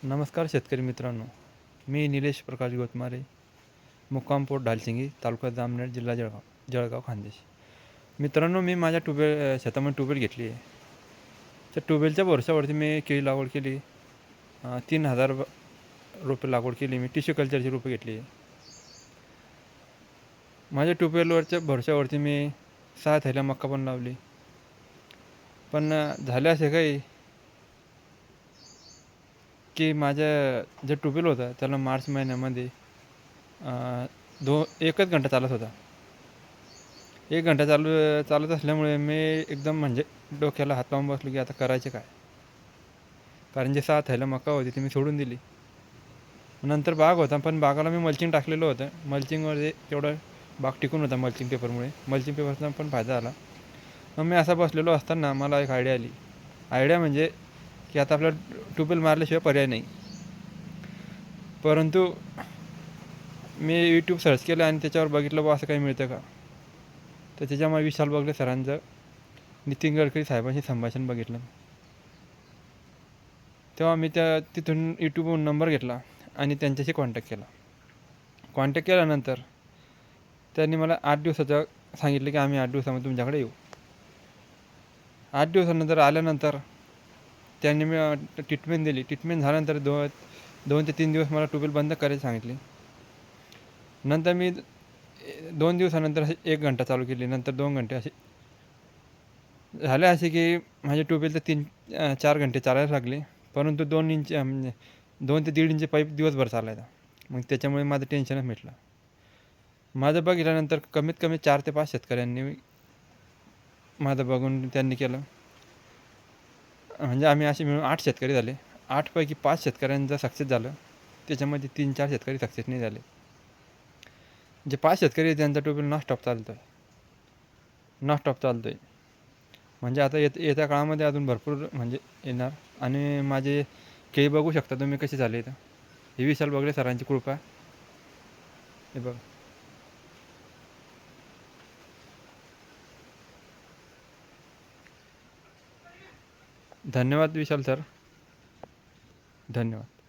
नमस्कार शेतकरी मित्रांनो, मी निलेश प्रकाश गोतमारे, मुक्काम पोस्ट ढालसिंगी, तालुका जामनेर, जिल्हा जळगाव जळगाव खानदेश. मित्रांनो, मी माझ्या शेतामध्ये ट्यूबवेल घेतली आहे. त्या ट्यूबवेलच्या भरोश्यावरती मी केळी लागवड केली. 3,000 रोपे लागवड केली. मी टिश्यू कल्चरची रोपे घेतली आहे. माझ्या ट्यूबवेलवरच्या भरोश्यावरती मी 6 थैल्या मका पण लावली. पण झाले असे काही की माझ्या जे ट्यूबवेल होता त्याला मार्च महिन्यामध्ये अ, 1च घंटा चालत होता. 1 घंटा चालत असल्यामुळे मी एकदम म्हणजे डोक्याला हात लावून बसलो की आता करायचे काय? कारण जे 6 थैल्या मका होती ती मी सोडून दिली. नंतर बाग होता, पण बागाला मी मल्चिंग टाकलेलं होतं. मल्चिंगमध्ये तेवढं बाग टिकून होता मल्चिंग पेपरमुळे. मल्चिंग पेपरचा पण फायदा झाला. मग मी असा बसलेलो असताना मला एक आयडिया आली. आयडिया म्हणजे की आता आपल्याला ट्यूबवेल मारल्याशिवाय पर्याय नाही. परंतु मी यूट्यूब सर्च केलं आणि त्याच्यावर बघितलं असं काही मिळतं का? तर त्याच्यामुळे विशाल बगले सरांचं नितीन गडकरी साहेबांशी संभाषण बघितलं. तेव्हा मी तिथून यूट्यूबवरून नंबर घेतला आणि त्यांच्याशी कॉन्टॅक्ट केला. कॉन्टॅक्ट केल्यानंतर त्यांनी मला 8 दिवसाचं सांगितलं की आम्ही 8 दिवसामध्ये तुमच्याकडे येऊ. 8 दिवसानंतर आल्यानंतर त्यांनी मी ट्रीटमेंट दिली. ट्रीटमेंट झाल्यानंतर 2 ते 3 दिवस मला ट्यूबवेल बंद करायला सांगितले. नंतर मी 2 दिवसानंतर 1 घंटा चालू केली. नंतर 2 घंटे असे झाले असे की माझे ट्यूबवेल तर 4 घंटे चालायला लागले. परंतु 2 ते 1.5 इंच पाईप दिवसभर चालायचा. मग त्याच्यामुळे माझं टेन्शनच मिटलं. माझं बघितल्यानंतर कमीत कमी 4 ते 5 शेतकऱ्यांनी माझं बघून त्यांनी केलं. म्हणजे आम्ही असे मिळून 8 शेतकरी झाले. 8 पैकी 5 शेतकऱ्यांचं सक्सेस झालं. त्याच्यामध्ये 3-4 शेतकरी सक्सेस नाही झाले. जे 5 शेतकरी आहेत त्यांचा ट्यूबवेल नॉनस्टॉप चालतो आहे. नॉनस्टॉप चालतो आहे. म्हणजे आता येत्या काळामध्ये अजून भरपूर म्हणजे येणार. आणि माझे केळी बघू शकता तुम्ही कसे झाले इथं. हे विशाल बगले सरांची कृपा. हे बघा. धन्यवाद विशाल सर. धन्यवाद.